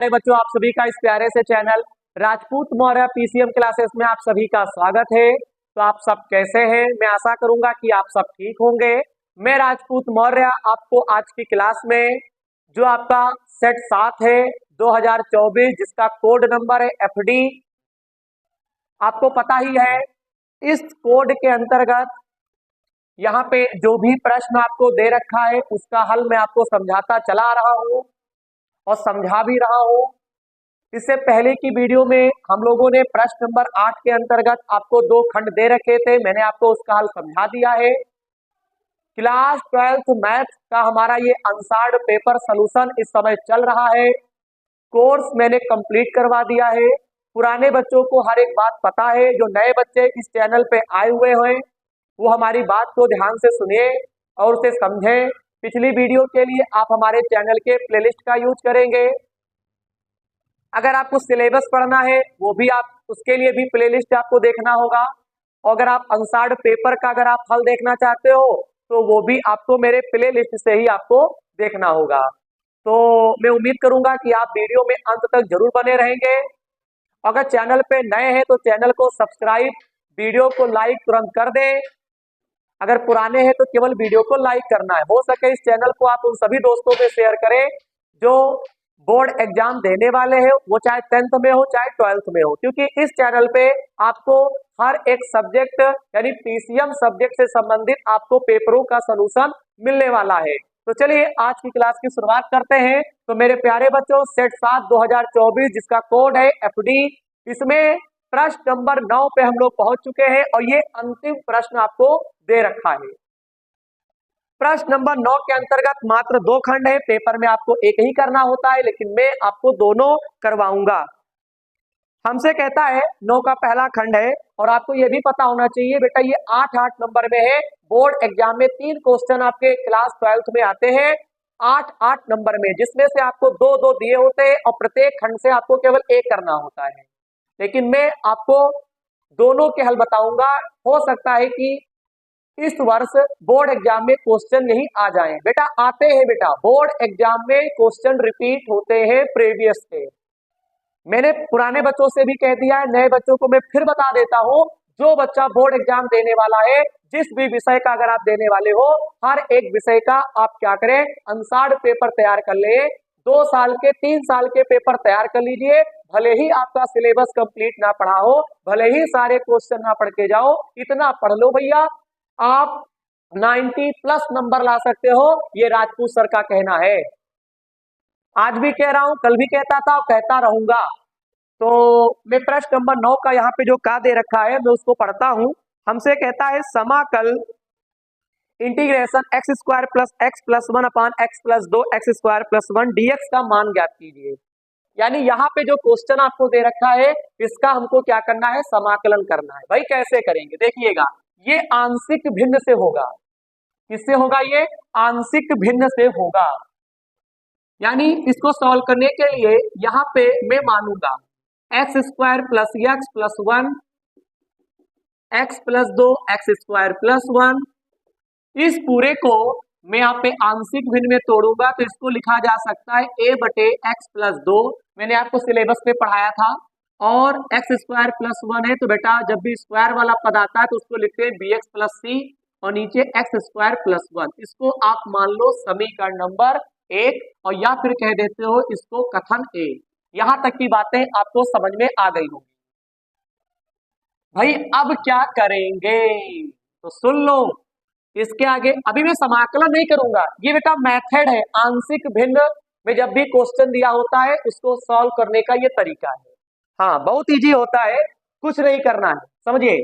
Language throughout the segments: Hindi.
अरे बच्चों, आप सभी का इस प्यारे से channel Rajput Maurya PCM classes में आप सभी का स्वागत है। तो आप सब कैसे हैं? मैं आशा करूंगा कि आप सब ठीक होंगे। मैं राजपूत मौर्य आपको आज की क्लास में जो आपका सेट 7 है 2024, जिसका कोड नंबर है एफडी, आपको पता ही है। इस कोड के अंतर्गत यहाँ पे जो भी प्रश्न आपको दे रखा है उसका हल मैं आपको समझाता चला रहा हूँ और समझा भी रहा हूँ। इससे पहले की वीडियो में हम लोगों ने प्रश्न नंबर 8 के अंतर्गत आपको 2 खंड दे रखे थे, मैंने आपको उसका हल समझा दिया है। क्लास 12th मैथ का हमारा ये अनसार्ड पेपर सॉल्यूशन इस समय चल रहा है। कोर्स मैंने कंप्लीट करवा दिया है। पुराने बच्चों को हर एक बात पता है, जो नए बच्चे इस चैनल पे आए हुए हैं वो हमारी बात को ध्यान से सुनिए और उसे समझें। पिछली वीडियो के लिए आप हमारे चैनल के प्लेलिस्ट का यूज करेंगे। अगर आपको सिलेबस पढ़ना है वो भी आप उसके लिए भी प्लेलिस्ट आपको देखना होगा। और अगर आप अनसार्ड पेपर का अगर आप हल देखना चाहते हो तो वो भी आपको मेरे प्लेलिस्ट से ही आपको देखना होगा। तो मैं उम्मीद करूंगा कि आप वीडियो में अंत तक जरूर बने रहेंगे। अगर चैनल पे नए हैं तो चैनल को सब्सक्राइब, वीडियो को लाइक तुरंत कर दें। अगर पुराने हैं तो केवल वीडियो को लाइक करना है। हो सके इस चैनल को आप उन सभी दोस्तों में शेयर करें जो बोर्ड एग्जाम देने वाले हैं, वो चाहे 10th में हो चाहे 12th में हो, क्योंकि इस चैनल पे आपको हर एक सब्जेक्ट यानी पीसीएम सब्जेक्ट से संबंधित आपको पेपरों का सलूशन मिलने वाला है। तो चलिए आज की क्लास की शुरुआत करते हैं। तो मेरे प्यारे बच्चों, सेट 7 2024 जिसका कोड है एफडी, इसमें प्रश्न नंबर 9 पे हम लोग पहुंच चुके हैं और ये अंतिम प्रश्न आपको दे रखा है। प्रश्न नंबर 9 के अंतर्गत मात्र 2 खंड है, पेपर में आपको एक ही करना होता है, लेकिन मैं आपको दोनों करवाऊंगा। हमसे कहता है 9 का पहला खंड है और आपको यह भी पता होना चाहिए बेटा, ये 8-8 नंबर में है। बोर्ड एग्जाम में 3 क्वेश्चन आपके क्लास 12th में आते हैं 8-8 नंबर में, जिसमें से आपको 2-2 दिए होते हैं और प्रत्येक खंड से आपको केवल एक करना होता है। लेकिन मैं आपको दोनों के हल बताऊंगा। हो सकता है कि इस वर्ष बोर्ड एग्जाम में क्वेश्चन नहीं आ जाएं। बेटा आते हैं, बेटा बोर्ड एग्जाम में क्वेश्चन रिपीट होते हैं प्रीवियस से। मैंने पुराने बच्चों से भी कह दिया है, नए बच्चों को मैं फिर बता देता हूं। जो बच्चा बोर्ड एग्जाम देने वाला है, जिस भी विषय का अगर आप देने वाले हो, हर एक विषय का आप क्या करें, अनसार्ड पेपर तैयार कर ले। 2 साल के 3 साल के पेपर तैयार कर लीजिए। भले ही आपका सिलेबस कंप्लीट ना पढ़ा हो, भले ही सारे क्वेश्चन ना पढ़ के जाओ, इतना पढ़ लो भैया, आप 90+ नंबर ला सकते हो। ये राजपूत सर का कहना है। आज भी कह रहा हूं, कल भी कहता था और कहता रहूंगा। तो मैं प्रश्न नंबर 9 का यहाँ पे जो का दे रखा है मैं उसको पढ़ता हूं। हमसे कहता है समाकल integration x² plus x plus 1 अपान x plus 2 x² plus 1 dx का मान ज्ञात कीजिए। यानी यहाँ पे जो क्वेश्चन आपको दे रखा है इसका हमको क्या करना है, समाकलन करना है। भाई कैसे करेंगे, देखिएगा, ये आंशिक भिन्न से होगा। किससे होगा? ये आंशिक भिन्न से होगा। यानी इसको सॉल्व करने के लिए यहाँ पे मैं मानूंगा x² plus x plus 1 x plus 2 x² plus 1। इस पूरे को मैं यहाँ पे आंशिक भिन्न में तोड़ूंगा तो इसको लिखा जा सकता है a बटे x प्लस 2। मैंने आपको सिलेबस में पढ़ाया था। और x² प्लस 1 है तो बेटा जब भी स्क्वायर वाला पद आता है तो उसको लिखते हैं bx प्लस c और नीचे x² प्लस 1। इसको आप मान लो समीकरण नंबर 1 और या फिर कह देते हो इसको कथन a। यहां तक की बातें आपको समझ में आ गई होंगी। भाई अब क्या करेंगे तो सुन लो। इसके आगे अभी मैं समाकलन नहीं करूंगा, ये बेटा मेथड है। आंशिक भिन्न में जब भी क्वेश्चन दिया होता है उसको सॉल्व करने का ये तरीका है। हाँ, बहुत इजी होता है, कुछ नहीं करना है, समझिए।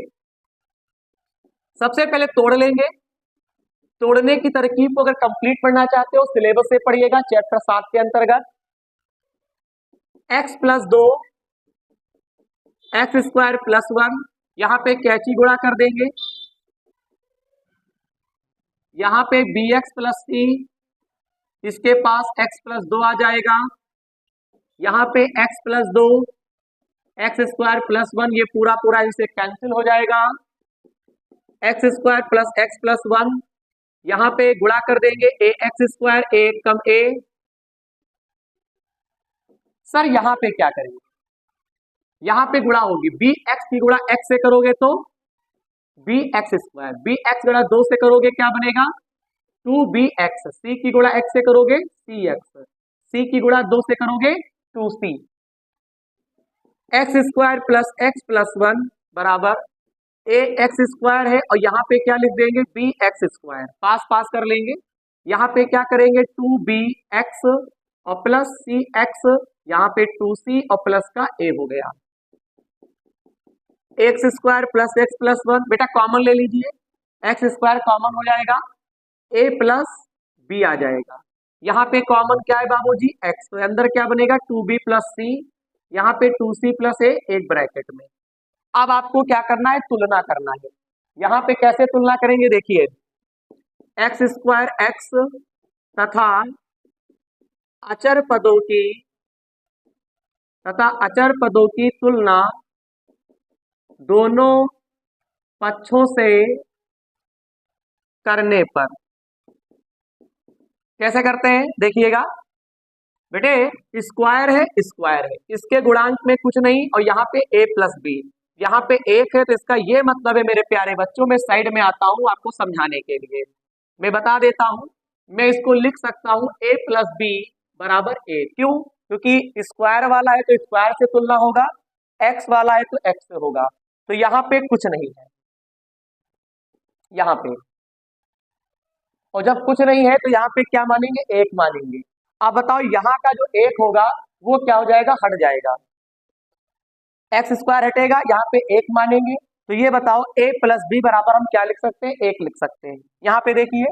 सबसे पहले तोड़ लेंगे। तोड़ने की तरकीब को अगर कंप्लीट पढ़ना चाहते हो सिलेबस से पढ़िएगा, चैप्टर 7 के अंतर्गत x प्लस 2 x² प्लस 1, यहां पे कैची गुणा कर देंगे। यहाँ पे bx प्लस c, इसके पास x प्लस 2 आ जाएगा। यहाँ पे x प्लस 2 x² प्लस 1, ये पूरा पूरा इनसे कैंसिल हो जाएगा। x² प्लस x प्लस 1, यहाँ पे गुणा कर देंगे ax² a come a, sir यहाँ पे क्या करेंगे, यहाँ पे गुणा होगी, बी एक्स की गुणा एक्स से करोगे तो b x square, b x गुणा 2 से करोगे क्या बनेगा 2bx, सी की गुणा एक्स से करोगे सी एक्स, सी की गुणा 2 से करोगे 2c, x square plus x plus 1 बराबर ए एक्स स्क्वायर है, और यहाँ पे क्या लिख देंगे बी एक्स स्क्वायर, पास पास कर लेंगे, यहाँ पे क्या करेंगे 2bx और प्लस सी एक्स, यहाँ पे 2c और प्लस का a हो गया, x square plus x plus 1, बेटा कॉमन ले लीजिए, एक्स स्क्वायर कॉमन हो जाएगा, a प्लस बी आ जाएगा, यहाँ पे कॉमन क्या है बाबूजी x, तो अंदर क्या बनेगा 2b प्लस सी, यहाँ पे 2c प्लस a एक ब्रैकेट में। अब आपको क्या करना है तुलना करना है, यहाँ पे कैसे तुलना करेंगे देखिए, एक्स स्क्वायर एक्स तथा अचर पदों की तुलना दोनों पक्षों से करने पर कैसे करते हैं देखिएगा बेटे, स्क्वायर है इसके गुणांक में कुछ नहीं, और यहाँ पे a प्लस बी, यहाँ पे एक है तो इसका ये मतलब है मेरे प्यारे बच्चों, मैं साइड में आता हूं आपको समझाने के लिए, मैं बता देता हूं, मैं इसको लिख सकता हूं a प्लस बी बराबर a, क्यों, क्योंकि स्क्वायर वाला है तो स्क्वायर से तुलना होगा, x वाला है तो x से होगा, तो यहाँ पे कुछ नहीं है यहाँ पे, और जब कुछ नहीं है तो यहाँ पे क्या मानेंगे एक मानेंगे। अब बताओ यहाँ का जो एक होगा वो क्या हो जाएगा हट जाएगा, एक्स स्क्वायर हटेगा, यहाँ पे एक मानेंगे, तो ये बताओ a प्लस बी बराबर हम क्या लिख सकते हैं एक लिख सकते हैं, यहाँ पे देखिए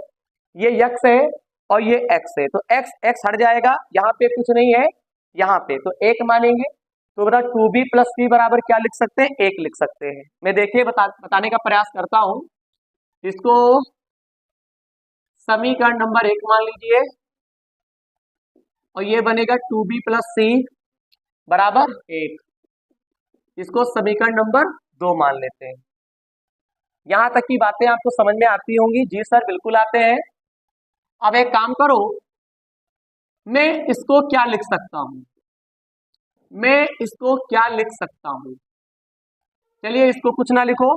ये x है और ये x है, तो x हट जाएगा, यहाँ पे कुछ नहीं है यहाँ पे, तो एक मानेंगे, तो बताओ 2b प्लस सी बराबर क्या लिख सकते हैं एक लिख सकते हैं। मैं देखिए बताने का प्रयास करता हूं, इसको समीकरण नंबर 1 मान लीजिए, और ये बनेगा 2b प्लस सी बराबर 1, इसको समीकरण नंबर 2 मान लेते हैं। यहां तक की बातें आपको समझ में आती होंगी, जी सर बिल्कुल आते हैं। अब एक काम करो, मैं इसको क्या लिख सकता हूं, चलिए इसको कुछ ना लिखो,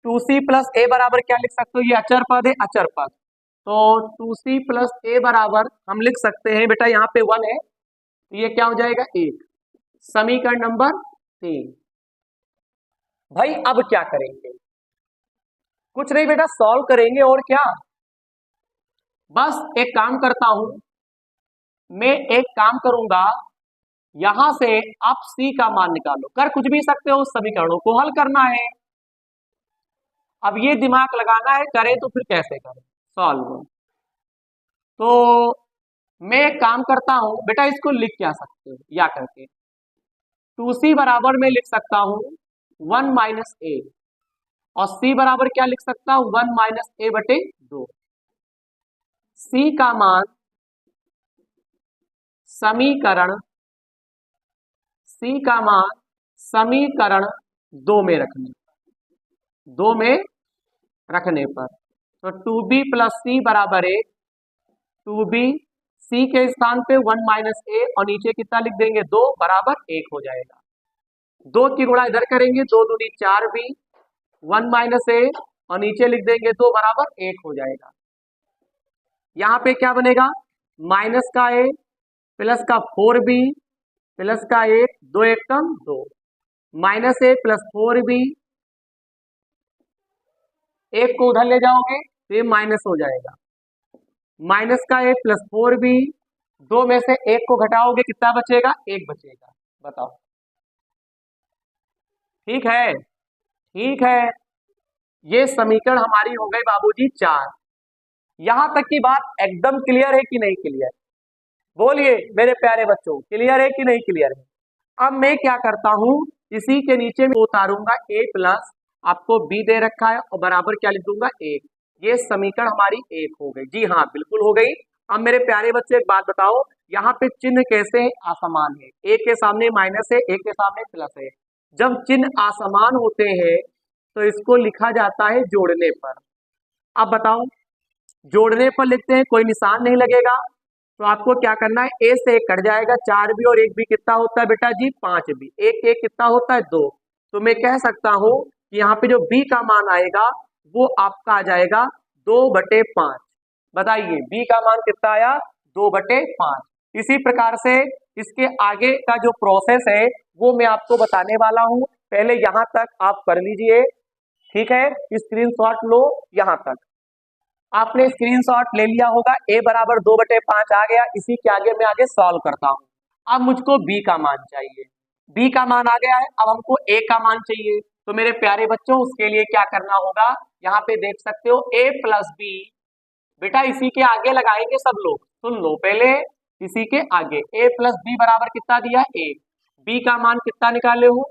2c प्लस ए बराबर क्या लिख सकते हो, ये अचर पद है अचर पद, तो 2c प्लस ए बराबर हम लिख सकते हैं बेटा यहाँ पे 1 है, तो ये क्या हो जाएगा 1, समीकरण नंबर 3। भाई अब क्या करेंगे, कुछ नहीं बेटा सॉल्व करेंगे, और क्या, बस एक काम करता हूं, मैं एक काम करूंगा, यहां से आप c का मान निकालो, कर कुछ भी सकते हो, समीकरणों को हल करना है, अब ये दिमाग लगाना है, करें तो फिर कैसे करें सॉल्व, तो मैं एक काम करता हूं बेटा, इसको लिख क्या सकते हो या करके 2c बराबर में लिख सकता हूं 1 माइनस ए, और c बराबर क्या लिख सकता हूं 1 माइनस ए बटे 2, c का मान समीकरण 2 में रखने पर, तो 2b प्लस सी बराबर 1, 2b सी के स्थान पे 1 माइनस ए, और नीचे कितना लिख देंगे 2 बराबर 1 हो जाएगा, 2 की गुणा इधर करेंगे 2 दूनी 4b, 1 माइनस ए और नीचे लिख देंगे 2 बराबर 1 हो जाएगा, यहाँ पे क्या बनेगा माइनस का a प्लस का 4b प्लस का 1, 2 एक कम 2, माइनस ए प्लस 4b, एक को उधर ले जाओगे तो ये माइनस हो जाएगा, माइनस का ए प्लस 4b, 2 में से 1 को घटाओगे कितना बचेगा 1 बचेगा, बताओ ठीक है, ये समीकरण हमारी हो गई बाबूजी 4। यहां तक की बात एकदम क्लियर है कि नहीं क्लियर, बोलिए मेरे प्यारे बच्चों क्लियर है कि नहीं क्लियर है। अब मैं क्या करता हूं, इसी के नीचे में उतारूंगा a प्लस, आपको b दे रखा है, और बराबर क्या लिख दूंगा 1, ये समीकरण हमारी 1 हो गई, जी हाँ बिल्कुल हो गई। अब मेरे प्यारे बच्चे एक बात बताओ, यहाँ पे चिन्ह कैसे असमान है, a के सामने माइनस है, a के सामने प्लस है, जब चिन्ह असमान होते हैं तो इसको लिखा जाता है जोड़ने पर। अब बताओ जोड़ने पर लिखते हैं कोई निशान नहीं लगेगा, तो आपको क्या करना है, ए से एक कट जाएगा, 4 भी और 1 भी कितना होता है बेटा जी, 5 भी, एक एक कितना होता है 2। तो मैं कह सकता हूं कि यहाँ पे जो बी का मान आएगा वो आपका आ जाएगा 2/5। बताइए बी का मान कितना आया, 2/5। इसी प्रकार से इसके आगे का जो प्रोसेस है वो मैं आपको बताने वाला हूं, पहले यहां तक आप कर लीजिए, ठीक है। स्क्रीनशॉट लो, यहां तक आपने स्क्रीनशॉट ले लिया होगा। ए बराबर 2/5 आ गया, इसी के आगे मैं आगे सॉल्व करता हूं। अब मुझको बी का मान चाहिए, बी का मान आ गया है, अब हमको ए का मान चाहिए। तो मेरे प्यारे बच्चों उसके लिए क्या करना होगा, यहाँ पे देख सकते हो a प्लस बी, बेटा इसी के आगे लगाएंगे सब लोग, सुन लो पहले, इसी के आगे a प्लस बी बराबर कितना दिया, a। बी का मान कितना निकाले हो,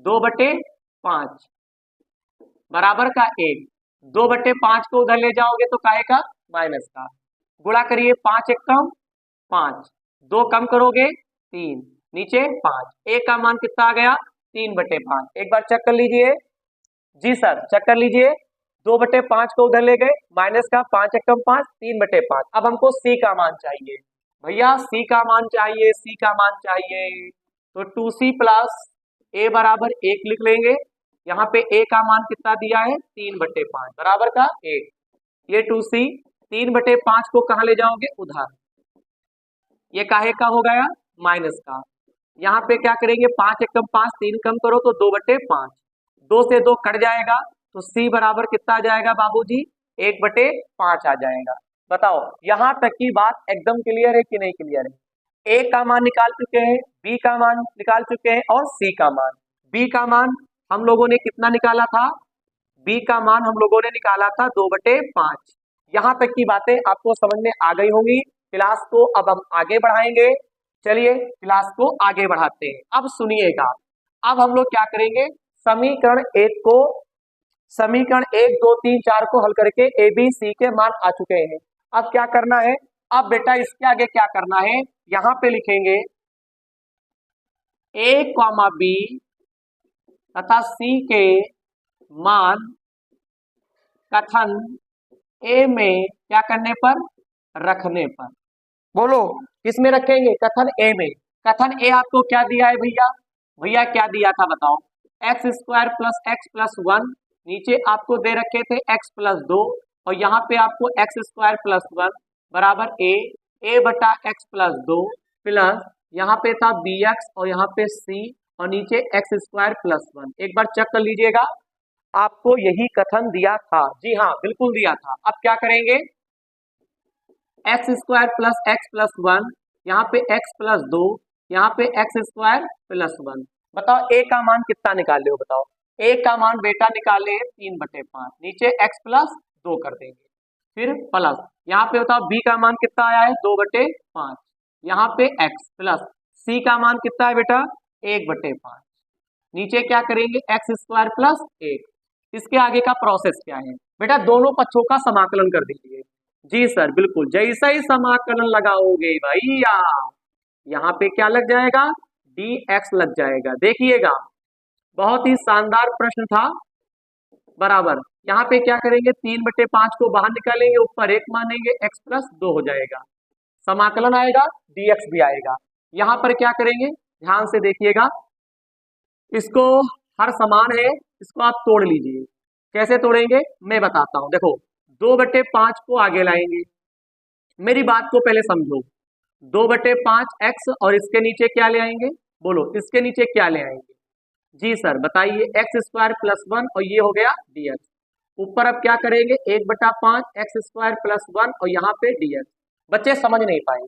2/5 बराबर का 1। 2/5 को उधर ले जाओगे तो काहे का, माइनस का। गुणा करिए, 5 एक कम 5, 2 कम करोगे 3, नीचे 5। ए का मान कितना आ गया, 3/5। एक बार चेक कर लीजिए, जी सर चेक कर लीजिए। 2/5 को उधर ले गए, माइनस का, 5 एक कम 5, 3/5। अब हमको सी का मान चाहिए, भैया सी का मान चाहिए, सी का मान चाहिए। तो 2c प्लस ए बराबर 1 लिख लेंगे। यहाँ पे ए का मान कितना दिया है, 3/5 बराबर का 1। ये 2c, 3/5 को कहाँ ले जाओगे, उधर, ये काहे का हो गया, माइनस का। यहाँ पे क्या करेंगे, 5 एक कम 5, 3 कम करो तो 2/5, 2 से 2 कट जाएगा, तो c बराबर कितना आ जाएगा बाबूजी, 1/5 आ जाएगा। बताओ यहां तक की बात एकदम क्लियर है कि नहीं क्लियर है। ए का मान निकाल चुके हैं, बी का मान निकाल चुके हैं और सी का मान। बी का मान हम लोगों ने कितना निकाला था, बी का मान हम लोगों ने निकाला था 2/5। यहां तक की बातें आपको समझ में आ गई होंगी। क्लास को अब हम आगे बढ़ाएंगे, चलिए क्लास को आगे बढ़ाते हैं। अब सुनिएगा, अब हम लोग क्या करेंगे, समीकरण 1 को, समीकरण 1 2 3 4 को हल करके ए बी सी के मान आ चुके हैं। अब क्या करना है, अब बेटा इसके आगे क्या करना है, यहां पे लिखेंगे ए कॉमा बी तथा सी के मान कथन ए में क्या करने पर, रखने पर। बोलो किसमें रखेंगे, कथन ए में। कथन ए आपको क्या दिया है भैया, भैया क्या दिया था बताओ, x² प्लस x प्लस 1, नीचे आपको दे रखे थे x प्लस 2, और यहाँ पे आपको x² प्लस 1 बराबर a बटा x प्लस 2 प्लस यहाँ पे था bx और यहाँ पे c और नीचे x² प्लस 1। एक बार चेक कर लीजिएगा, आपको यही कथन दिया था, जी हाँ बिल्कुल दिया था। अब क्या करेंगे, x² प्लस x प्लस 1, यहाँ पे x प्लस 2, यहाँ पे x² प्लस 1। बताओ a का मान कितना निकाले हो, बताओ a का मान बेटा निकाले 3/5, नीचे x प्लस 2 कर देंगे, फिर प्लस यहाँ पे बताओ b का मान कितना आया है 2/5, यहाँ पे x प्लस c का मान कितना है बेटा 1/5, नीचे क्या करेंगे x² प्लस 1। इसके आगे का प्रोसेस क्या है बेटा, दोनों पक्षों का समाकलन कर दीजिए। जी सर बिल्कुल, जैसा ही समाकलन लगाओगे भैया यहाँ पे क्या लग जाएगा, dx लग जाएगा। देखिएगा बहुत ही शानदार प्रश्न था, बराबर यहाँ पे क्या करेंगे, 3/5 को बाहर निकालेंगे, ऊपर 1 मानेंगे, x प्लस 2 हो जाएगा, समाकलन आएगा, dx भी आएगा। यहाँ पर क्या करेंगे, ध्यान से देखिएगा, इसको हर समान है, इसको आप तोड़ लीजिए। कैसे तोड़ेंगे मैं बताता हूं, देखो 2/5 को आगे लाएंगे, मेरी बात को पहले समझो, 2/5 x और इसके नीचे क्या ले आएंगे, बोलो इसके नीचे क्या ले आएंगे, जी सर बताइए, x² प्लस 1 और ये हो गया dx। ऊपर अब क्या करेंगे, 1/5 x² प्लस 1 और यहाँ पे dx। बच्चे समझ नहीं पाए,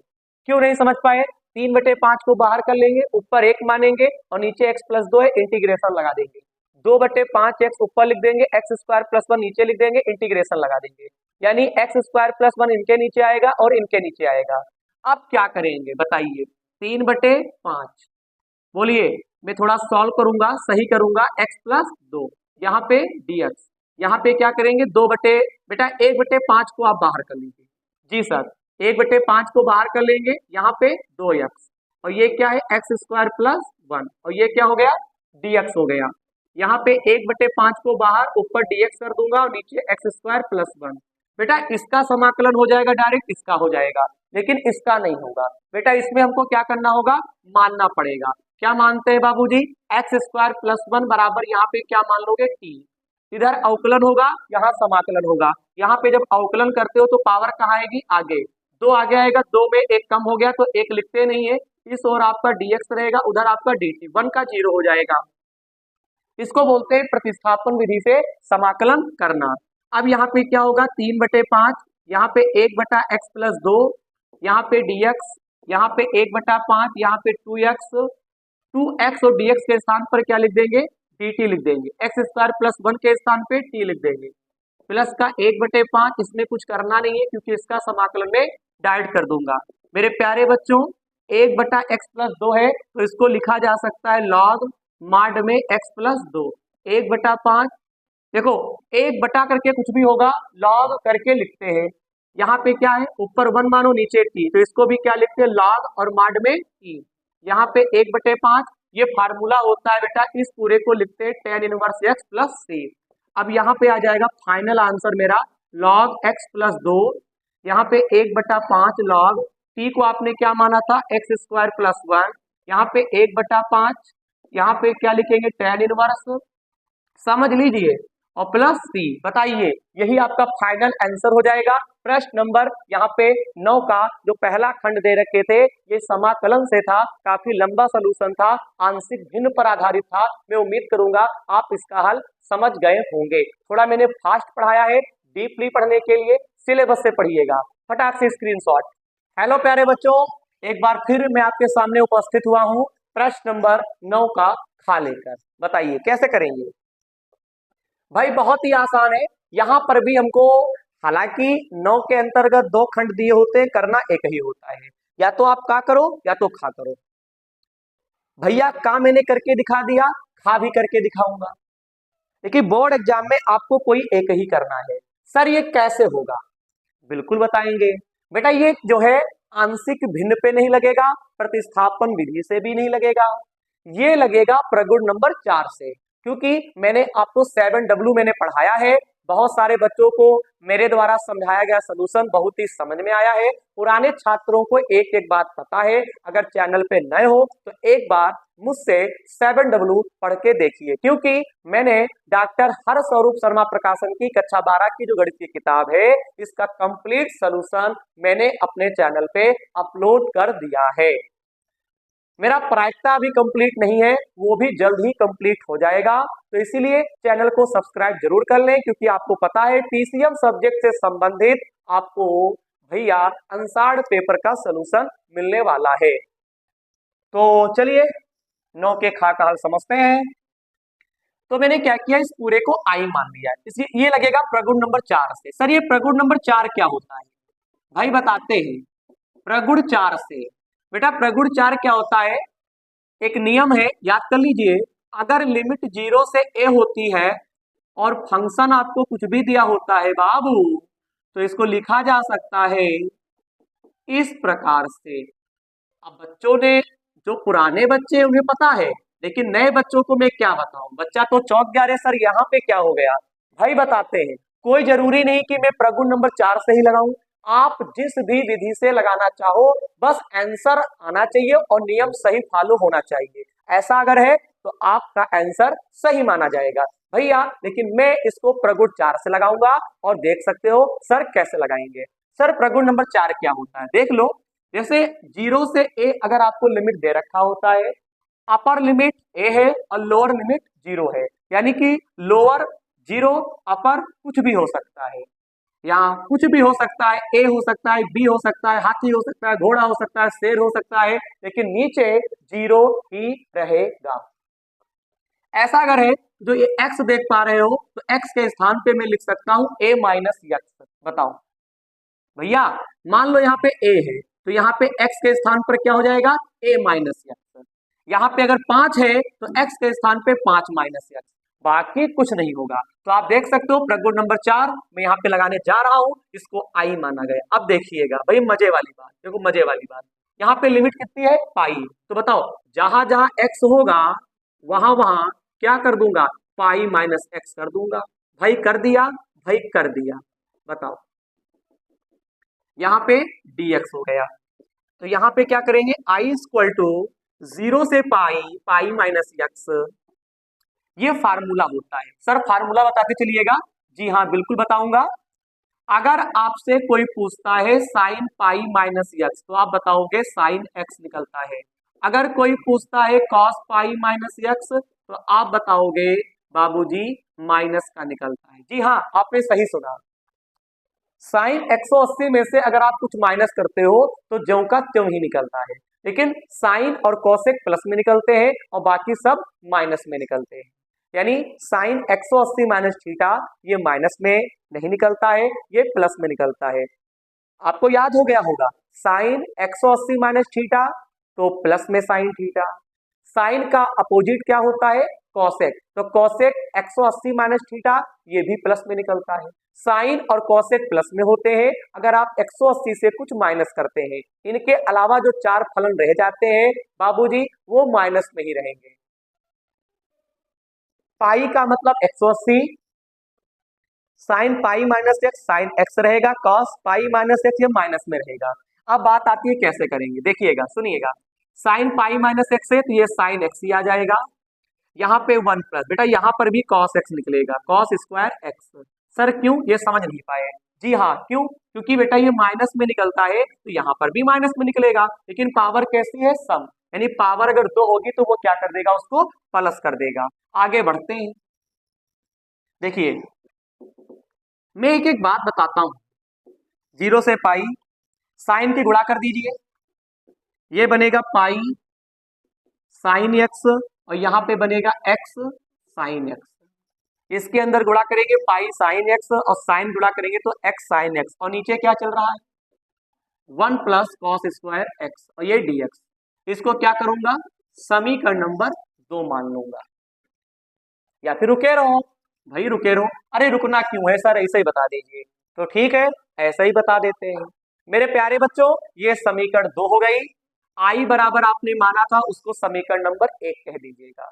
क्यों नहीं समझ पाए, 3/5 को बाहर कर लेंगे, ऊपर 1 मानेंगे और नीचे x प्लस 2 है, इंटीग्रेशन लगा देंगे। 2/5x ऊपर लिख देंगे, x² प्लस 1 नीचे लिख देंगे, इंटीग्रेशन लगा देंगे, यानी x² प्लस 1 इनके नीचे आएगा और इनके नीचे आएगा। अब क्या करेंगे बताइए, 3/5, बोलिए मैं थोड़ा सॉल्व करूंगा, सही करूंगा, x प्लस 2 यहाँ पे dx, यहाँ पे क्या करेंगे, बेटा 1/5 को आप बाहर कर लीजिए, जी सर 1/5 को बाहर कर लेंगे, यहाँ पे 2x और ये क्या है x² प्लस 1 और ये क्या हो गया dx हो गया। यहाँ पे 1/5 को बाहर, ऊपर dx कर दूंगा और नीचे x² प्लस 1। बेटा इसका समाकलन हो जाएगा डायरेक्ट, इसका हो जाएगा, लेकिन इसका नहीं होगा। बेटा इसमें हमको क्या करना होगा, मानना पड़ेगा। क्या मानते हैं बाबूजी, एक्स स्क्वायर प्लस 1 बराबर यहाँ पे क्या मान लोगे, टी। इधर अवकलन होगा, यहाँ समाकलन होगा। यहाँ पे जब अवकलन करते हो तो पावर कहाँ आएगी, आगे। 2 आगे आएगा, 2 में 1 कम हो गया तो 1 लिखते नहीं है। इस ओर आपका dx रहेगा, उधर आपका dt, 1 का 0 हो जाएगा। इसको बोलते हैं प्रतिस्थापन विधि से समाकलन करना। अब यहाँ पे क्या होगा, 3/5, यहाँ पे 1/x प्लस 2, यहाँ पे dx, यहाँ पे 1/5, यहाँ पे 2x, 2x और dx के स्थान पर क्या लिख देंगे, dt लिख देंगे। एक्स स्क्वायर प्लस 1 के स्थान पे t लिख देंगे। प्लस का 1/5, इसमें कुछ करना नहीं है क्योंकि इसका समाकलन में डायरेक्ट कर दूंगा। मेरे प्यारे बच्चों 1/x प्लस 2 है तो इसको लिखा जा सकता है log माड में x प्लस 2, 1/5। देखो 1 करके कुछ भी होगा, log करके लिखते हैं। यहाँ पे क्या है, ऊपर 1 मानो नीचे t, तो इसको भी क्या लिखते हैं, log और माड में t। यहाँ पे 1/5, ये फार्मूला होता है बेटा, इस पूरे को लिखते हैं tan inverse x plus c। अब यहाँ पे आ जाएगा फाइनल आंसर मेरा log x प्लस 2, यहाँ पे 1/5 log t को आपने क्या माना था, एक्स स्क्वायर प्लस 1, यहाँ पे 1/5, यहाँ पे क्या लिखेंगे, tan इनवर्स, समझ लीजिए, और प्लस सी। बताइए यही आपका फाइनल आंसर हो जाएगा। प्रश्न नंबर यहाँ पे 9 का जो पहला खंड दे रखे थे ये समाकलन से था, काफी लंबा सॉल्यूशन था, आंशिक भिन्न पर आधारित था। मैं उम्मीद करूंगा आप इसका हल समझ गए होंगे। थोड़ा मैंने फास्ट पढ़ाया है, डीपली पढ़ने के लिए सिलेबस से पढ़िएगा, फटाक से स्क्रीनशॉट। हेलो प्यारे बच्चों, एक बार फिर मैं आपके सामने उपस्थित हुआ हूँ प्रश्न नंबर 9 का खा लेकर। बताइए कैसे करेंगे। भाई बहुत ही आसान है, यहाँ पर भी हमको हालांकि 9 के अंतर्गत 2 खंड दिए होते हैं, करना एक ही होता है, या तो आप का करो या तो खा करो। भैया का मैंने करके दिखा दिया, खा भी करके दिखाऊंगा, लेकिन बोर्ड एग्जाम में आपको कोई एक ही करना है। सर ये कैसे होगा, बिल्कुल बताएंगे बेटा। ये जो है आंशिक भिन्न पे नहीं लगेगा, प्रतिस्थापन विधि से भी नहीं लगेगा, ये लगेगा प्रगुण नंबर 4 से, क्योंकि मैंने आपको 7W मैंने पढ़ाया है। बहुत सारे बच्चों को मेरे द्वारा समझाया गया सलूशन बहुत ही समझ में आया है। पुराने छात्रों को एक एक बात पता है, अगर चैनल पे नए हो तो एक बार मुझसे 7W पढ़ के देखिए, क्योंकि मैंने डॉक्टर हरस्वरूप शर्मा प्रकाशन की कक्षा 12 की जो गणित की किताब है इसका कंप्लीट सलूशन मैंने अपने चैनल पे अपलोड कर दिया है। मेरा प्रायिकता अभी कंप्लीट नहीं है, वो भी जल्द ही कंप्लीट हो जाएगा, तो इसीलिए चैनल को सब्सक्राइब जरूर कर लें, क्योंकि आपको पता है पीसीएम सब्जेक्ट से संबंधित आपको भैया आंसर्ड पेपर का सलूशन मिलने वाला है। तो चलिए 9 के खा का हल समझते हैं। तो मैंने क्या किया, इस पूरे को आई मान लिया, इसलिए ये लगेगा प्रगुण नंबर 4 से। सर ये प्रगुण नंबर 4 क्या होता है, भाई बताते हैं। प्रगुण 4 से बेटा, प्रगुण 4 क्या होता है, एक नियम है, याद कर लीजिए। अगर लिमिट 0 से a होती है और फंक्शन आपको कुछ भी दिया होता है बाबू, तो इसको लिखा जा सकता है इस प्रकार से। अब बच्चों ने, जो पुराने बच्चे उन्हें पता है, लेकिन नए बच्चों को मैं क्या बताऊं, बच्चा तो चौंक गया, रे सर यहाँ पे क्या हो गया। भाई बताते हैं, कोई जरूरी नहीं कि मैं प्रगुण नंबर 4 से ही लगाऊं, आप जिस भी विधि से लगाना चाहो, बस आंसर आना चाहिए और नियम सही फॉलो होना चाहिए। ऐसा अगर है तो आपका आंसर सही माना जाएगा भैया। लेकिन मैं इसको प्रगुण 4 से लगाऊंगा और देख सकते हो सर कैसे लगाएंगे। सर प्रगुण नंबर 4 क्या होता है, देख लो। जैसे 0 से a अगर आपको लिमिट दे रखा होता है, अपर लिमिट a है और लोअर लिमिट 0 है, यानी कि लोअर 0 अपर कुछ भी हो सकता है, यहाँ कुछ भी हो सकता है, ए हो सकता है, बी हो सकता है, हाथी हो सकता है, घोड़ा हो सकता है, शेर हो सकता है, लेकिन नीचे 0 ही रहेगा। ऐसा अगर है जो ये x देख पा रहे हो तो x के स्थान पे मैं लिख सकता हूं a माइनस x। बताओ भैया, मान लो यहाँ पे a है तो यहाँ पे x के स्थान पर क्या हो जाएगा, a माइनस x। यहाँ पे अगर 5 है तो x के स्थान पे 5 माइनस x, बाकी कुछ नहीं होगा। तो आप देख सकते हो प्रगुण नंबर 4 मैं यहाँ पे लगाने जा रहा हूं, इसको आई माना गया। अब देखिएगा भाई मजे वाली बात, देखो मजे वाली बात, यहाँ पे लिमिट कितनी है, पाई। तो बताओ जहां जहां x होगा वहां वहां क्या कर दूंगा, पाई माइनस x कर दूंगा। भाई कर दिया, भाई कर दिया। बताओ यहाँ पे dx हो गया। तो यहाँ पे क्या करेंगे, i इक्वल टू 0 से पाई, पाई माइनस एक्स, ये फार्मूला होता है। सर फार्मूला बताते चलिएगा। जी हाँ बिल्कुल बताऊंगा। अगर आपसे कोई पूछता है साइन पाई माइनस एक्स, तो आप बताओगे साइन एक्स निकलता है। अगर कोई पूछता है कॉस पाई माइनस एक्स, तो आप बताओगे बाबूजी माइनस का निकलता है। जी हाँ आपने सही सुना। साइन 180 में से अगर आप कुछ माइनस करते हो तो ज्यों का त्यों ही निकलता है, लेकिन साइन और कोसेक प्लस में निकलते हैं और बाकी सब माइनस में निकलते हैं। यानी साइन 180 माइनस थीटा ये माइनस में नहीं निकलता है, ये प्लस में निकलता है। आपको याद हो गया होगा, साइन 180 माइनस थीटा तो प्लस में साइन थीटा। साइन का अपोजिट क्या होता है, कॉसेक, तो कॉसेक 180 माइनस थीटा ये भी प्लस में निकलता है। साइन और कॉसेक प्लस में होते हैं अगर आप 180 से कुछ माइनस करते हैं। इनके अलावा जो चार फलन रह जाते हैं बाबूजी वो माइनस में ही रहेंगे। पाई का मतलब 180, sine pi minus x sine x रहेगा, कॉस पाई माइनस एक्स ये माइनस में रहेगा। अब बात आती है कैसे करेंगे, देखिएगा सुनिएगा। साइन पाई माइनस एक्स है तो ये साइन एक्स ही आ जाएगा। यहाँ पे 1 प्लस, बेटा यहाँ पर भी कॉस एक्स निकलेगा, कॉस स्क्वायर एक्स। सर क्यों, ये समझ नहीं पाए। जी हाँ क्यों, क्योंकि बेटा ये माइनस में निकलता है तो यहाँ पर भी माइनस में निकलेगा, लेकिन पावर कैसी है, सम, यानी पावर अगर 2 होगी तो वो क्या कर देगा, उसको प्लस कर देगा। आगे बढ़ते हैं। देखिए मैं एक एक बात बताता हूं। 0 से पाई, साइन की गुणा कर दीजिए, ये बनेगा पाई साइन एक्स और यहाँ पे बनेगा एक्स साइन एक्स। इसके अंदर गुणा करेंगे पाई साइन एक्स और साइन गुणा करेंगे तो एक्स साइन एक्स, और नीचे क्या चल रहा है 1 प्लस कॉस स्क्वायर एक्स और ये dx। इसको क्या करूंगा, समीकरण नंबर 2 मान लूंगा। या फिर रुके रहो भाई, रुके रहो। अरे रुकना क्यों है सर, ऐसे ही बता दीजिए। तो ठीक है ऐसा ही बता देते हैं। मेरे प्यारे बच्चों ये समीकरण 2 हो गई। आई बराबर आपने माना था उसको समीकरण नंबर 1 कह दीजिएगा।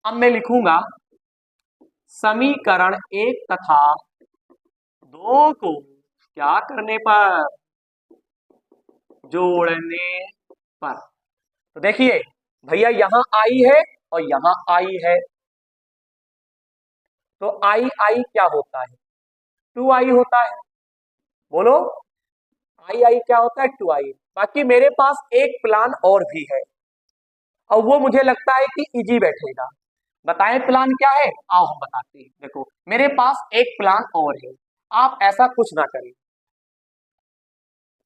अब मैं लिखूंगा समीकरण 1 तथा 2 को क्या करने पर, जोड़ने पर। तो देखिए भैया यहाँ आई है और यहाँ आई है, तो आई आई क्या होता है, 2i होता है। बोलो आई आई क्या होता है, 2i। बाकी मेरे पास एक प्लान और भी है और वो मुझे लगता है कि इजी बैठेगा। बताएं प्लान क्या है, आओ हम बताते हैं। देखो मेरे पास एक प्लान और है, आप ऐसा कुछ ना करें।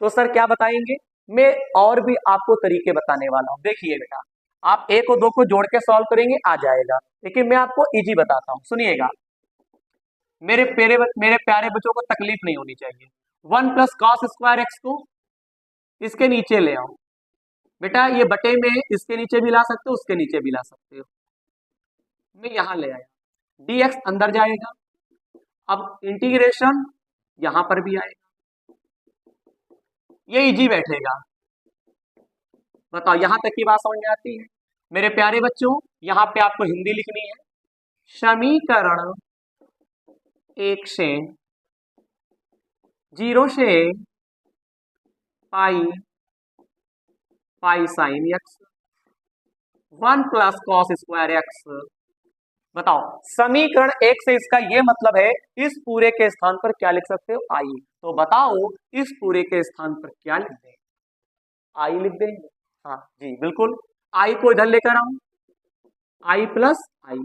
तो सर क्या बताएंगे, मैं और भी आपको तरीके बताने वाला हूं। देखिए बेटा आप 1 और 2 को जोड़ के सॉल्व करेंगे आ जाएगा, लेकिन मैं आपको इजी बताता हूं, सुनिएगा। मेरे प्यारे बच्चों को तकलीफ नहीं होनी चाहिए। 1 प्लस कॉस स्क्वायर एक्स को इसके नीचे ले आओ। बेटा ये बटे में इसके नीचे भी ला सकते हो, उसके नीचे भी ला सकते हो। मैं यहां ले आया, dx अंदर जाएगा। अब इंटीग्रेशन यहां पर भी आएगा, ये इजी बैठेगा। बताओ यहां तक की बात समझ में आती है। मेरे प्यारे बच्चों यहां पे आपको हिंदी लिखनी है। समीकरण 1 से 0 से pi pi sine x 1 plus cos square x. बताओ समीकरण 1 से इसका ये मतलब है इस पूरे के स्थान पर क्या लिख सकते हो, आई। तो बताओ इस पूरे के स्थान पर क्या लिख दें, आई लिख देंगे। हाँ जी बिल्कुल, आई को इधर लेकर आऊं, आई प्लस आई,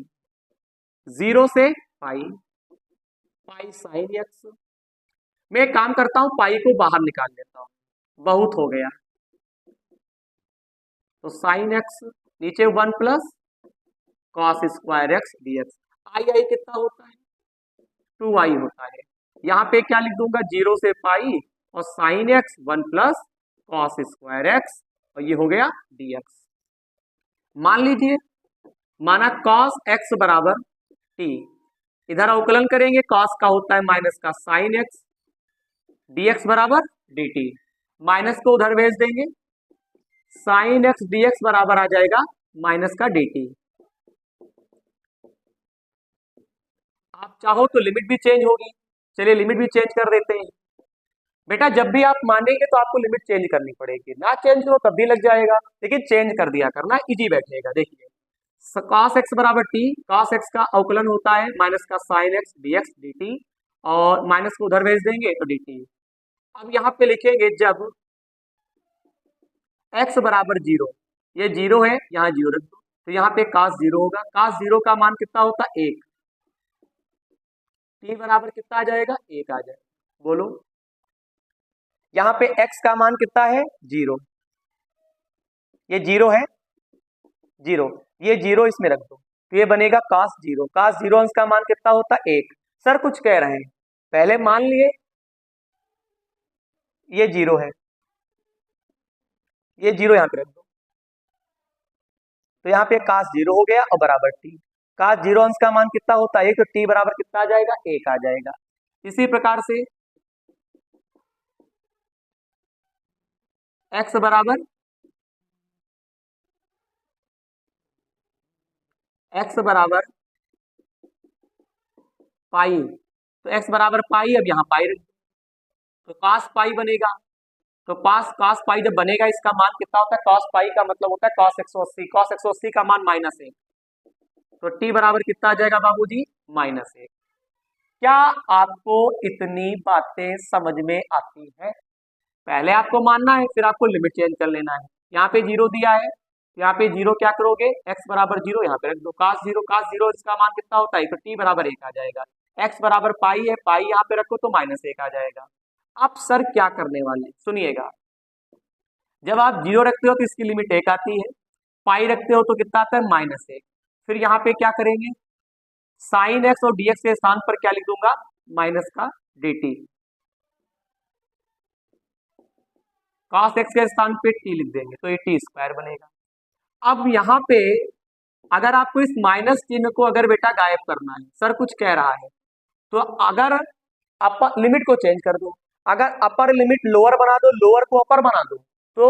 0 से पाई पाई साइन एक्स। मैं एक काम करता हूं पाई को बाहर निकाल लेता हूं, बहुत हो गया। तो साइन एक्स नीचे 1 plus cos square x dx। आई आई कितना होता है, 2i होता है। यहाँ पे क्या लिख दूंगा 0 से पाई और sign x 1 plus cos square x और ये हो गया dx। मान लीजिए माना कॉस एक्स बराबर t, इधर अवकलन करेंगे कॉस का होता है माइनस का साइन एक्स, dx बराबर dt। माइनस को उधर भेज देंगे, साइन एक्स dx बराबर आ जाएगा माइनस का dt। आप चाहो तो लिमिट भी चेंज होगी, चलिए लिमिट भी चेंज कर देते हैं। बेटा जब भी आप मानेंगे तो आपको लिमिट चेंज करनी पड़ेगी, ना चेंज करो तब भी लग जाएगा, लेकिन चेंज कर दिया करना, इजी बैठेगा। देखिए cos x बराबर t, cos x का अवकलन होता है माइनस का sin x dx dt, और माइनस को उधर भेज देंगे तो dt। अब यहाँ पे लिखेंगे जब x बराबर 0, ये 0 है, यहाँ 0 रख दो, तो यहाँ पे cos 0 होगा, cos 0 का मान कितना होता है 1, t बराबर कितना आ जाएगा 1 आ जाएगा। बोलो यहाँ पे x का मान कितना है 0, ये 0 है, 0, ये 0 इसमें रख दो, तो ये बनेगा cos 0, cos 0 अंश का मान कितना होता है 1। सर कुछ कह रहे हैं, पहले मान लिए ये 0 है, ये 0 यहाँ पे रख दो, तो यहाँ पे cos 0 हो गया और बराबर t, cos 0 अंश का मान कितना होता है 1, तो t बराबर कितना आ जाएगा 1 आ जाएगा। इसी प्रकार से x बराबर पाई, तो x बराबर पाई, अब यहाँ पाई रख दो, तो cos पाई बनेगा, तो cos पाई जब बनेगा इसका मान कितना होता है, cos पाई का मतलब होता है cos 180, cos 180 का मान -1, तो t बराबर कितना आ जाएगा बाबूजी -1। क्या आपको इतनी बातें समझ में आती हैं? पहले आपको मानना है, फिर आपको लिमिट चेंज कर लेना है। यहाँ पे 0 दिया है, यहाँ पे 0 क्या करोगे, x बराबर 0 यहाँ पे रख दो, cos 0 इसका मान कितना होता है, तो t बराबर 1 आ जाएगा। x बराबर पाई है, पाई यहाँ पे रखो तो -1 आ जाएगा। अब सर क्या करने वाले, सुनिएगा, जब आप 0 रखते हो तो इसकी लिमिट 1 आती है, पाई रखते हो तो कितना आता है -1। फिर यहाँ पे क्या करेंगे, साइन x और dx के स्थान पर क्या लिख दूंगा, माइनस का dt, cos x के स्थान पे t लिख देंगे तो ये t² बनेगा। अब यहाँ पे अगर आपको इस माइनस चिन्ह को अगर बेटा गायब करना है, सर कुछ कह रहा है, तो अगर अपर लिमिट को चेंज कर दो, अगर अपर लिमिट लोअर बना दो, लोअर को अपर बना दो, तो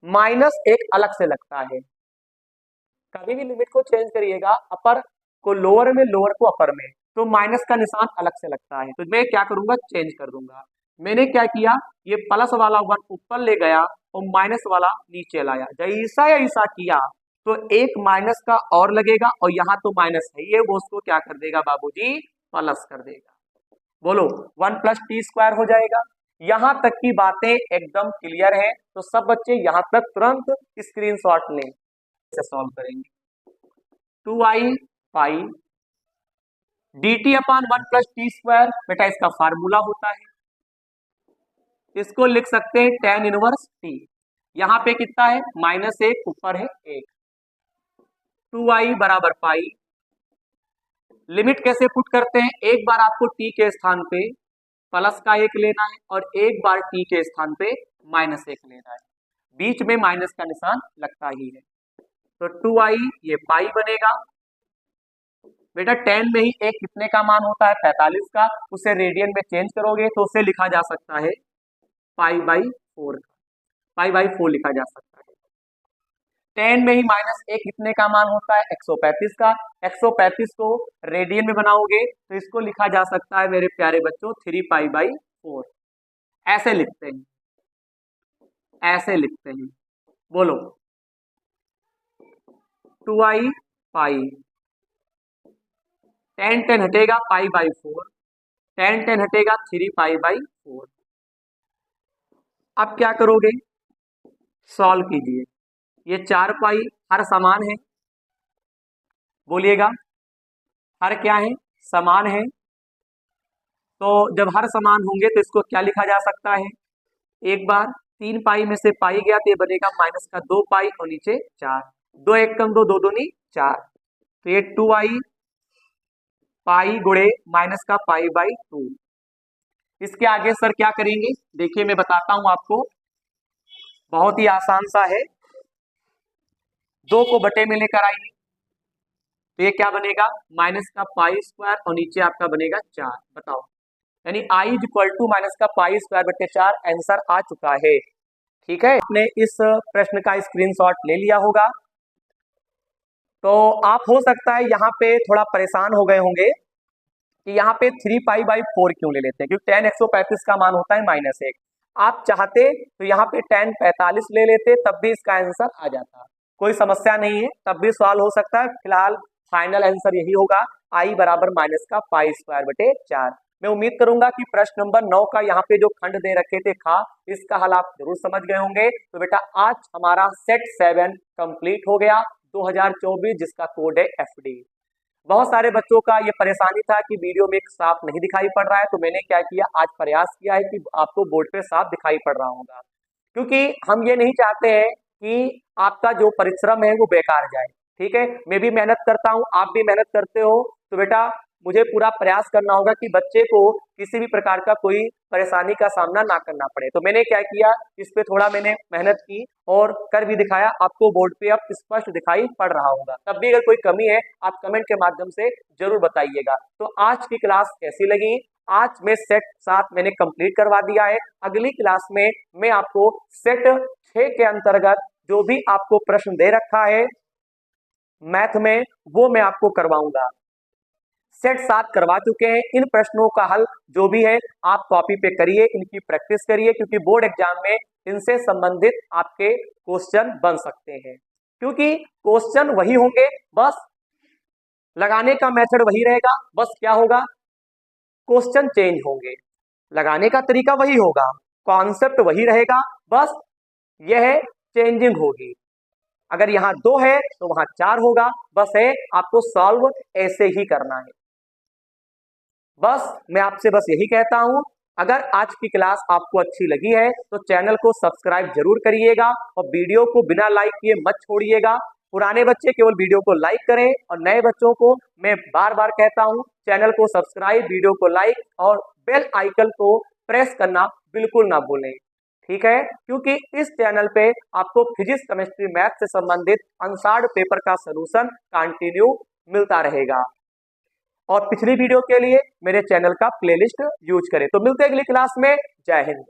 -1 अलग से लगता है। कभी भी लिमिट को चेंज करिएगा, अपर को लोअर में, लोअर को अपर में, तो माइनस का निशान अलग से लगता है। तो मैं क्या करूंगा, चेंज कर दूंगा। मैंने क्या किया, ये प्लस वाला 1 ऊपर ले गया और माइनस वाला नीचे लाया, जैसा ऐसा किया तो एक माइनस का और लगेगा, और यहाँ तो माइनस है, ये वो उसको क्या कर देगा बाबूजी, प्लस कर देगा। बोलो 1 + t² हो जाएगा। यहां तक की बातें एकदम क्लियर है, तो सब बच्चे यहां तक तुरंत स्क्रीनशॉट लें, से सॉल्व करेंगे। 2i पाई dt अपान 1 + t², बेटा इसका फार्मूला होता है, इसको लिख सकते हैं tan इनवर्स t। यहाँ पे कितना है, -1, ऊपर है 1, 2i बराबर पाई, लिमिट कैसे पुट करते हैं, एक बार आपको t के स्थान पे प्लस का 1 लेना है और एक बार t के स्थान पे -1 लेना है, बीच में माइनस का निशान लगता ही है, तो 2i ये पाई बनेगा। बेटा tan में ही एक कितने का मान होता है, 45 का, उसे रेडियन में चेंज करोगे तो उसे लिखा जा सकता है π/4, π/4 लिखा जा सकता है। tan में ही -1 कितने का मान होता है, 135 का, 135 को रेडियन में बनाओगे तो इसको लिखा जा सकता है मेरे प्यारे बच्चों 3π/4, ऐसे लिखते हैं, ऐसे लिखते हैं। बोलो 2i पाई, tan हटेगा π/4, tan हटेगा 3π/4। अब क्या करोगे, सॉल्व कीजिए, ये 4π हर समान है, बोलिएगा हर क्या है, समान है, तो जब हर समान होंगे तो इसको क्या लिखा जा सकता है, एक बार 3π में से पाई गया तो ये बनेगा माइनस का 2π और नीचे 4, 2 1 कम 2, 2 दूनी 4, तो ये 2i पाई गुणे माइनस का π/2। इसके आगे सर क्या करेंगे, देखिए मैं बताता हूं आपको, बहुत ही आसान सा है, 2 को बटे में लेकर आइए, तो ये क्या बनेगा, माइनस का π² और नीचे आपका बनेगा 4, बताओ, यानी i = माइनस का π²/4 आंसर आ चुका है। ठीक है, आपने इस प्रश्न का स्क्रीनशॉट ले लिया होगा, तो आप हो सकता है यहाँ पे थोड़ा परेशान हो गए होंगे, कि यहाँ पे 3π/4 क्यों ले लेते हैं, क्योंकि tan 135 का मान होता है -1। आप चाहते तो यहाँ पे tan 45 ले लेते, तब भी इसका आंसर आ जाता, कोई समस्या नहीं है, तब भी सवाल हो सकता है। फिलहाल फाइनल आंसर यही होगा, I बराबर -π²/4। मैं उम्मीद करूंगा कि प्रश्न नंबर 9 का यहाँ पे जो खंड दे रखे थे खा, इसका हल आप जरूर समझ गए होंगे। तो बेटा आज हमारा सेट 7 कंप्लीट हो गया 2024, जिसका कोड है FD। बहुत सारे बच्चों का ये परेशानी था कि वीडियो में एक साफ नहीं दिखाई पड़ रहा है, तो मैंने क्या किया, आज प्रयास किया है कि आपको बोर्ड पे साफ दिखाई पड़ रहा होगा, क्योंकि हम ये नहीं चाहते हैं कि आपका जो परिश्रम है वो बेकार जाए। ठीक है, मैं भी मेहनत करता हूँ, आप भी मेहनत करते हो, तो बेटा मुझे पूरा प्रयास करना होगा कि बच्चे को किसी भी प्रकार का कोई परेशानी का सामना ना करना पड़े। तो मैंने क्या किया, इस पे थोड़ा मैंने मेहनत की और कर भी दिखाया। आपको बोर्ड पे अब स्पष्ट दिखाई पड़ रहा होगा। तब भी अगर कोई कमी है आप कमेंट के माध्यम से जरूर बताइएगा। तो आज की क्लास कैसी लगी? आज में सेट 7 मैंने कंप्लीट करवा दिया है। अगली क्लास में मैं आपको सेट 6 के अंतर्गत जो भी आपको प्रश्न दे रखा है मैथ में, वो मैं आपको करवाऊंगा। सेट 7 करवा चुके हैं, इन प्रश्नों का हल जो भी है आप कॉपी पे करिए, इनकी प्रैक्टिस करिए, क्योंकि बोर्ड एग्जाम में इनसे संबंधित आपके क्वेश्चन बन सकते हैं। क्योंकि क्वेश्चन वही होंगे, बस लगाने का मेथड वही रहेगा, बस क्या होगा, क्वेश्चन चेंज होंगे, लगाने का तरीका वही होगा, कॉन्सेप्ट वही रहेगा, बस यह चेंजिंग होगी। अगर यहाँ 2 है तो वहां 4 होगा, बस है आपको सॉल्व ऐसे ही करना है। बस मैं आपसे बस यही कहता हूं, अगर आज की क्लास आपको अच्छी लगी है तो चैनल को सब्सक्राइब जरूर करिएगा और वीडियो को बिना लाइक किए मत छोड़िएगा। पुराने बच्चे केवल वीडियो को लाइक करें और नए बच्चों को मैं बार बार कहता हूं, चैनल को सब्सक्राइब, वीडियो को लाइक और बेल आइकन को प्रेस करना बिल्कुल ना भूलें। ठीक है, क्योंकि इस चैनल पे आपको फिजिक्स, केमिस्ट्री, मैथ से संबंधित अनसार्ड पेपर का सलूशन कंटिन्यू मिलता रहेगा। और पिछली वीडियो के लिए मेरे चैनल का प्लेलिस्ट यूज करें। तो मिलते हैं अगली क्लास में। जय हिंद।